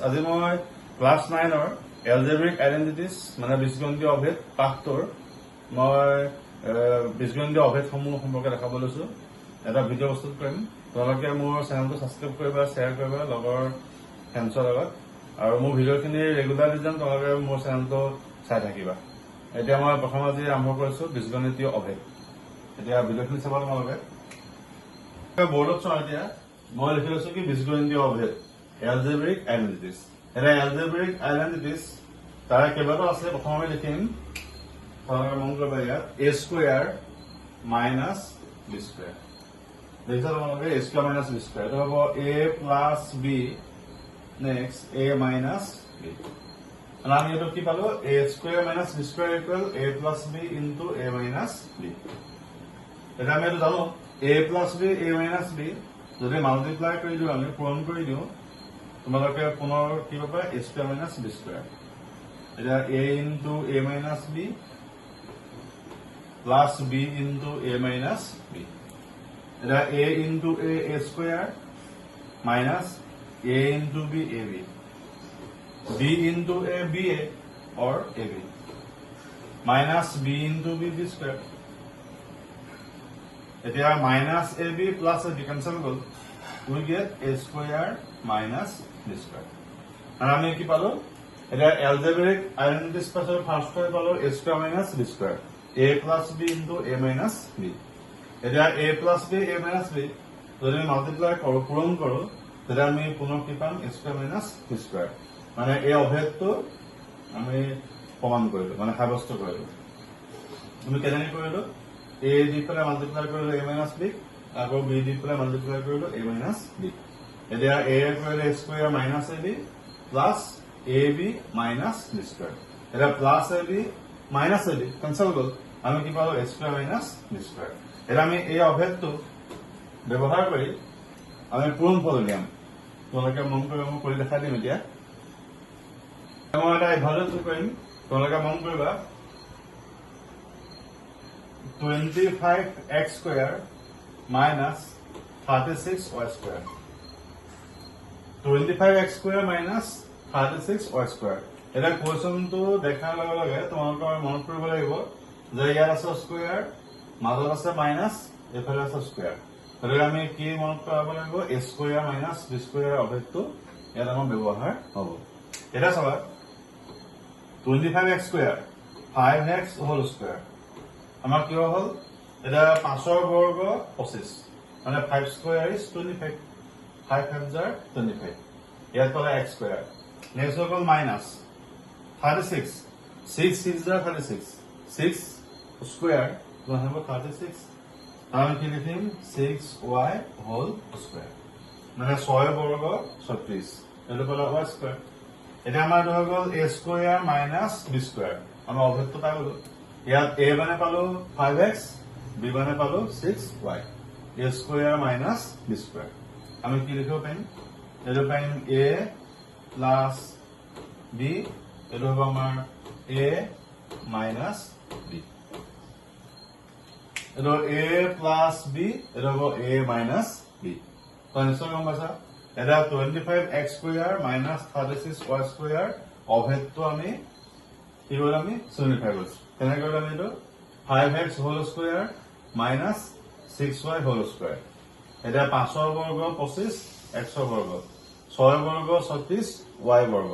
আজি মই class 9 algebraic identities মানে বীজগণিতীয় অভেদ পাঠটোৰ মই বীজগণিতীয় অভেদসমূহ সম্পৰ্কে দেখাব লৈছো। এটা ভিডিঅ' প্ৰস্তুত কৰিম। তোমালোকে মোৰ চেনেলটো ছাবস্ক্ৰাইব কৰিবা, শ্বেয়াৰ কৰিবা লগৰ ফ্ৰেণ্ডছৰ লগত, আৰু মোৰ ভিডিঅ'খিনি ৰেগুলাৰলি যেন তোমালোকে মোৰ চেনেলটো চাই থাকিবা। এতিয়া মই প্ৰথম আজি আৰম্ভ কৰিছো বীজগণিতীয় অভেদ। এতিয়া ভিডিঅ'খিনি চাবা তোমালোকে। বৰ্ডত চোৱা, এতিয়া মই লিখি লৈছো কি বীজগণিতীয় অভেদ এলজেব্ৰিক আইডেন্টিটিজ। এটা এলজেব্ৰিক আইডেন্টিটিজ তাৰে কেইবাটাও আছে। প্ৰথম আমি লিখিম, মন কৰিবা ইয়াত a square minus b square. দেখিছা তোমালোকে a square minus b square, এইটো হ'ব a plus b, next a minus b. আমি এইটো কি পালো, a square minus b square equal a plus b into a minus b. এতিয়া আমি এইটো জানো a plus b a minus b যদি মাল্টিপ্লাই কৰি দিওঁ, আমি পূৰণ কৰি দিওঁ, তোমালোকে পুনৰ কি পাবা, a square minus b square. এতিয়া a into a minus b plus b into a minus b. এতিয়া a into a square minus a into b a b, b into a b a or a b minus b into b b square. এতিয়া minus a b plus a b cancel গল, we get a square minus b square. আৰু আমি কি পালো, এতিয়া algebraic identities পাছৰ first হৈ পালো a square minus b square, a plus b into a minus b. এতিয়া a plus b a minus b যদি মাল্টিপ্লাই কৰো, পূৰণ কৰো, তেতিয়া আমি পুনৰ কি পাম, a square minus b square। মানে এই অভেদটো আমি প্ৰমাণ কৰিলো, মানে সাব্যস্ত কৰিলো। আমি কেনেকে কৰিলো, এ দি পেলাই মাল্টিপ্লাই কৰিলো এ মাইনাছ বি, আকৌ বি দি পেলাই মাল্টিপ্লাই কৰিলো এ মাইনাছ বি। এতিয়া এ কৰিলে এ square minus A B plus A B minus b square. এতিয়া plus A B minus A B cancel গল, আমি কি পালো, a square minus b square. এতিয়া আমি এই অভেদটো ব্যৱহাৰ কৰি আমি পূৰণ ফল উলিয়াম। তোমালোকে মন কৰিব, মই কৰি দেখাই দিম। এতিয়া মই এটা ইভালুৱেট কৰিম, তোমালোকে মন কৰিবা 25x square minus 36y square, 25x square minus 36y square. এতিয়া কুৱেশ্যনটো দেখাৰ লগে লগে তোমালোকৰ মনত কৰিব লাগিব যে ইয়াত আছে স্কোয়াৰ, মাজত আছে মাইনাছ, এইফালে আছে স্কোয়াৰ। গতিকে আমি কি মনত কৰাব লাগিব, এ স্কোয়াৰ মাইনাছ বি স্কোয়াৰ অভেদটো ইয়াত আমাৰ ব্যৱহাৰ হ'ব। এতিয়া চাবা 25x square 5x whole square আমাৰ কিয় হ'ল, এতিয়া 5ৰ বৰ্গ 25, মানে 5 স্কোয়াৰ ইজ 25, 5 5 জাৰ 25, ইয়াত পালে x স্কোয়াৰ। নেক্সট হৈ গ'ল মাইনাছ 36, 6 6 জাৰ 36, 6 স্কোয়াৰ কিমান হ'ব 36, আমি কি লিখিম 6y হোল স্কোয়াৰ, মানে 6 বৰ্গ 36, এইটো পালে y স্কোয়াৰ। এতিয়া আমাৰ হৈ গ'ল এ স্কোয়াৰ মাইনাছ বি স্কোয়াৰ, আমি অভেদটো পাই গলো। ইয়াত এ মানে পালো 5x, বি মানে পালো 6y, এ স্কোয়াৰ মাইনাছ বি স্কোয়াৰ। আমি কি লিখিব পাৰিম, এইটো পাৰিম এ প্লাছ বি, এইটো হ'ব আমাৰ এ মাইনাছ বি, এইটো এ প্লাছ বি, এইটো হ'ব এ মাইনাছ বি। তই নিশ্চয় গম পাইছা। এটা 25x square minus 36y square অভেদটো আমি কি কৰিলো, আমি চিগনিফাই কৰিছো। কেনেকৈ কৰিলো, আমি এইটো 5x whole square minus 6y whole square. এতিয়া 5ৰ বৰ্গ 25, xৰ বৰ্গ 6 বৰ্গ 36, y বৰ্গ।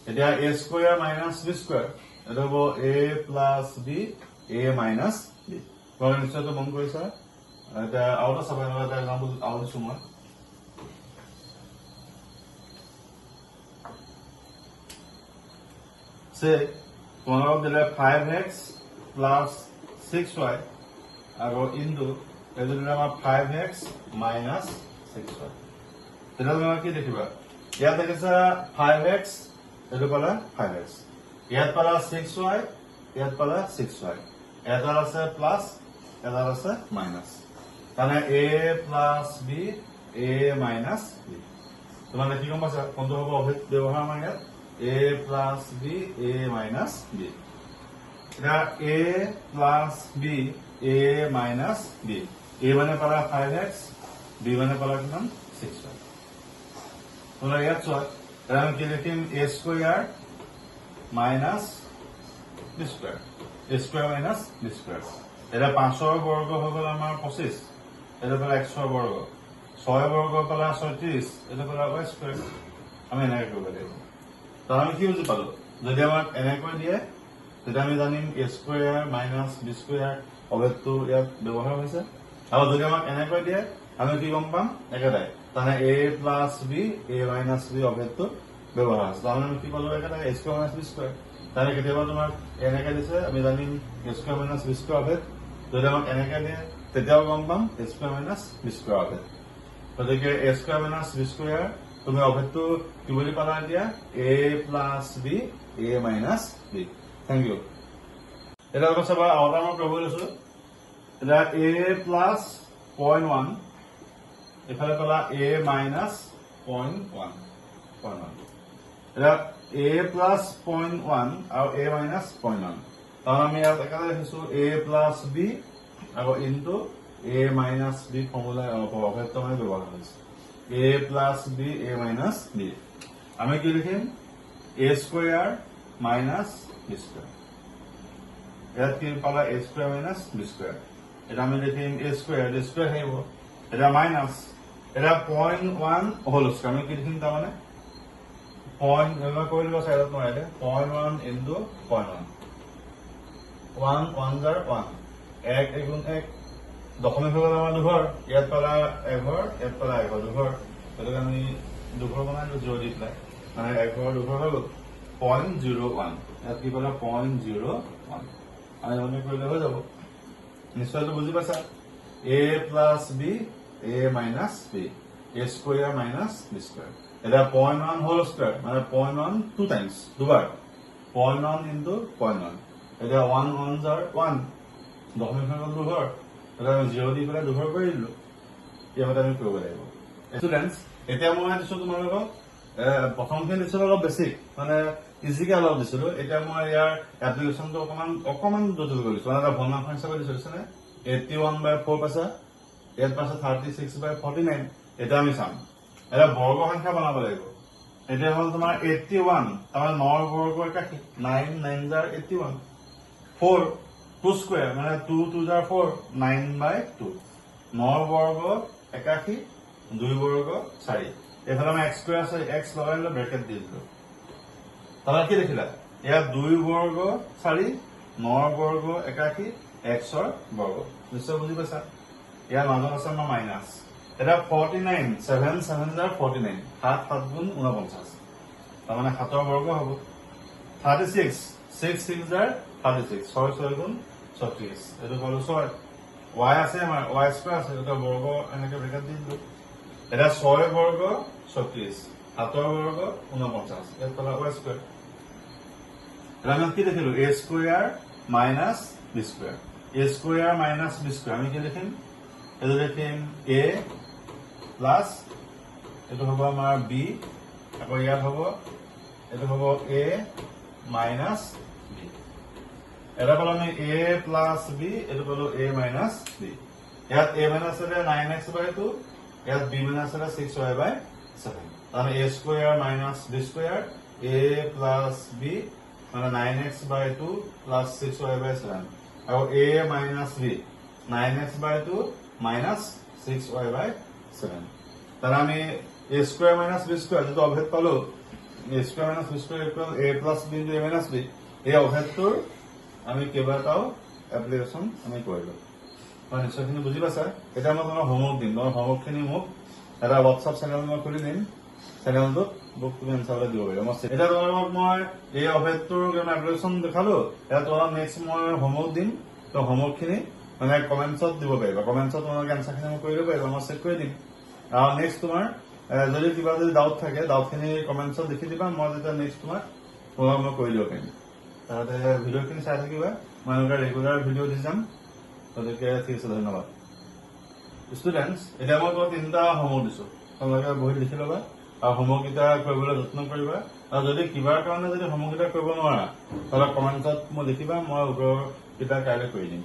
এতিয়া এ স্কোয়াৰ মাইনাছ বি স্কোয়াৰ, এইটো হ'ব a plus b a minus B. তোমালোকে নিশ্চয়টো মন কৰিছা। এতিয়া আৰু এটা চাবা, এটা এক্সাম্পল আৰু দিছো মই। তোমালোকক দিলে 5x প্লাছ 6y আৰু ইনটু এইটো দিলে আমাৰ 5x মাইনাছ 6y। তেতিয়া তোমালোকে কি দেখিবা, ইয়াত দেখিছা 5x, এইটো পালা 5x, ইয়াত পালা 6y, ইয়াত পালা 6y, এটাত আছে প্লাছ, এটাত আছে মাইনাছ, তাৰমানে এ plus b a minus B. তোমালোকে কি গম পাইছা কোনটো হ'ব অভেদ ব্যৱহাৰ আমাৰ ইয়াত, a plus b a minus b. এতিয়া a plus b a minus b, a মানে পালা 5x, b মানে পালা কিমান 6y। তোমরা ইয়াত চোৱা তাহলে আমি কি লিখিম a square minus b square a square minus b square এটা 5 বর্গ হৈ গল আমাৰ 25 এটা পেলা x বৰ্গ 6 বৰ্গ পেলা 36 এটা পেলা y স্কয়াৰ আমি এনেকৈ কৰিব লাগিব তাহলে আমি কি বুজি পালো যদি আমাক এনেকৈ দিয়ে তেতিয়া আমি জানিম a square minus b square অভেদটো ইয়াত ব্যৱহাৰ হৈছে আৰু যদি আমাক এনেকৈ দিয়ে আমি কি গম পাম একেটাই তাহলে a plus b a minus b অভেদটো ব্যৱহাৰ হৈছে তাহলে আমি কি পালো একেটাই a square minus b square তাহলে কেতিয়াবা তোমাক এনেকৈ দিছে আমি জানিম a square minus b square অভেদ যদি আমাক এনেকৈ দিয়ে তেতিয়াও গম পাম a square minus b square অভেদ গতিকে a square minus b square তুমি অভেদটো কি বুলি পালা এতিয়া a plus b a minus b thank you এটা কথা চাবা আউটাৰ মই কৰিব লৈছো এটা a প্লাস 0.1 এফালে পালা a মাইনাস 0.1 এটা a প্লাস 0.1 আৰু a মাইনাস 0.1 তাহলে আমি ইয়াত একেবাৰে লিখিছো a প্লাস b আৰু into a minus b formula অভেদটো আমি ব্যৱহাৰ কৰিছো a plus b a minus b আমি কি লিখিম a square minus b square ইয়াত কি পালা a square minus b square এটা আমি লিখিম a স্কয়ার আহিব এটা মাইনাস এটা 0.1 হোল স্কয়ার আমি কি লিখিম তাৰমানে পইণ্ট এবাৰ কৰি দিব সাইডত নোৱাৰে 0.1 ইনটু 0.1 1 1 জাৰ 1 1 এগুণ 1 দশমিক হল আমাৰ দুঘৰ ইয়াত পালা এঘৰ ইয়াত পালা এঘৰ দুঘৰ গতিকে আমি দুঘৰ বনাইলো 0 দি পেলাই মানে এঘৰ দুঘৰ হৈ গল 0.01 ইয়াত কি পালা 0.01 আমি মনে কৰিলে হৈ যাব নিশ্চয়তো বুজি পাইছা a plus b a minus b a square minus b square এটা 0.1 হোল স্কয়ার মানে 0.1 টু টাইমস দুবার 0.1 ইনটু 0.1 এটা 1 1 জাৰ 1 দশমিক হল দুঘৰ এটা 0 দি পেলাই দুঘৰ কৰি দিলো ইয়াত আমি কৰিব লাগিব স্টুডেন্টস এতিয়া মই দিছো তোমালোকক প্ৰথমখিনি দিছো অলপ বেছিক মানে ইজিকে অলপ দিছিলো এতিয়া মই ইয়াৰ এপ্লিকেশনটো অকমান জটিল কৰিছো মানে এটা ভগ্নাংশ হিচাপে দিছো নে 81/4 পাইছা ইয়াত পাইছা 36/49 এটা আমি চাম এটা বৰ্গ সংখ্যা বনাব লাগিব এটা হল তোমাৰ 81 তাৰমানে 9 বৰ্গ একাশী 9 9 জাৰ 81 4 2 স্কয়াৰ মানে 2 2 জাৰ 4 9/2 9 বৰ্গ একাশী 2 বৰ্গ 4 এফালে আমি x স্কয়াৰ আছে x লগাই লৈ ব্ৰেকেট দি দিলো তাহলে কি দেখিলা ইয়া 2 বৰ্গ 4 9 বৰ্গ একাশী x ৰ বৰ্গ নিশ্চয় বুজি পাইছা ইয়াৰ মাজত আছে আমাৰ মাইনাস এটা 49 7 7 জাৰ 49 7 7 গুণ 49 তাৰমানে 7 ৰ বৰ্গ হ'ব 36 6 6 জাৰ 36 6 6 গুণ 36 এটো হল 6 y আছে আমাৰ y স্কয়াৰ আছে এটা বৰ্গ এনেকে ব্ৰেকেট দি দিলো এটা 6 বৰ্গ 36 7 ৰ বৰ্গ 49 এত পালা y স্কয়ার আমি কি দেখিলো a square minus b square a square minus b square আমি কি লিখিম এটা লিখিম a প্লাস এটা হ'ব আমাৰ b আকৌ ইয়াত হ'ব এটা হ'ব a মাইনাস b এটা পালো আমি a প্লাস b এটা পালো a মাইনাস b ইয়াত a মাইনাস আছে 9x/2 ইয়াত b মাইনাস আছে 6y/7 তাহলে a square minus b square a plus b মানে 9x/2 প্লাস 6y/7 আৰু a minus b 9x/2 minus 6y/7 তাহলে আমি a square minus b square যেটো অভেদ পালো a square minus b square equal a plus b into a minus b এই অভেদটোৰ আমি কেইবাটাও এপ্লিকেশন আমি কৰিলো মানে নিশ্চয়খিনি বুজি পাইছা এটা মই তোমাক হোমৱৰ্ক দিম তোমাৰ হোমৱৰ্কখিনি মোক এটা WhatsApp চেনেল মই খুলি দিম চেনেলটোত বুক তুমি এনসাৰলৈ দিব পাৰিবা মই এটা তোমাক মই এই অভেদটোৰ এপ্লিকেশন দেখালো এটা তোমাক নেক্সট মই হোমৱৰ্ক দিম তো হোমৱৰ্কখিনি মানে কমেন্টছত দিব পাৰিবা কমেন্টছত তোমাক এনসাৰখিনি মই কৰি দিব পাৰিবা মই চেক কৰি দিম আৰু নেক্সট তোমাৰ যদি কিবা যদি ডাউট থাকে ডাউটখিনি কমেন্টছত লিখি দিবা মই যেতিয়া নেক্সট তোমাক মই কৰি দিব পাৰিম তাহলে ভিডিওখিনি চাই থাকিবা মই এনেকুৱা ৰেগুলাৰ ভিডিও দি যাম গতিকে ঠিক আছে ধন্যবাদ স্টুডেন্টস এটা মই তোমাক তিনিটা হোমৱৰ্ক দিছো তোমালোকে বহি লিখি ল'বা আৰু হোমৱৰ্ককেইটা কৰিবলৈ যত্ন কৰিবা আৰু যদি কিবাৰ কাৰণে যদি হোমৱৰ্ককেইটা কৰিব নোৱাৰা তাহলে কমেন্টছত মই লিখিবা মই উত্তৰকেইটা কাইলৈ কৰি দিম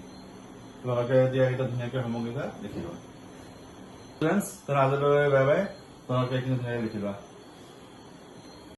তোমালোকে এতিয়া এটা ধুনীয়াকৈ হোমৱৰ্ককেইটা লিখিবা স্টুডেন্টস তাহলে আজিলৈ বাই বাই তোমালোকে এইখিনি ধুনীয়াকৈ লিখিবা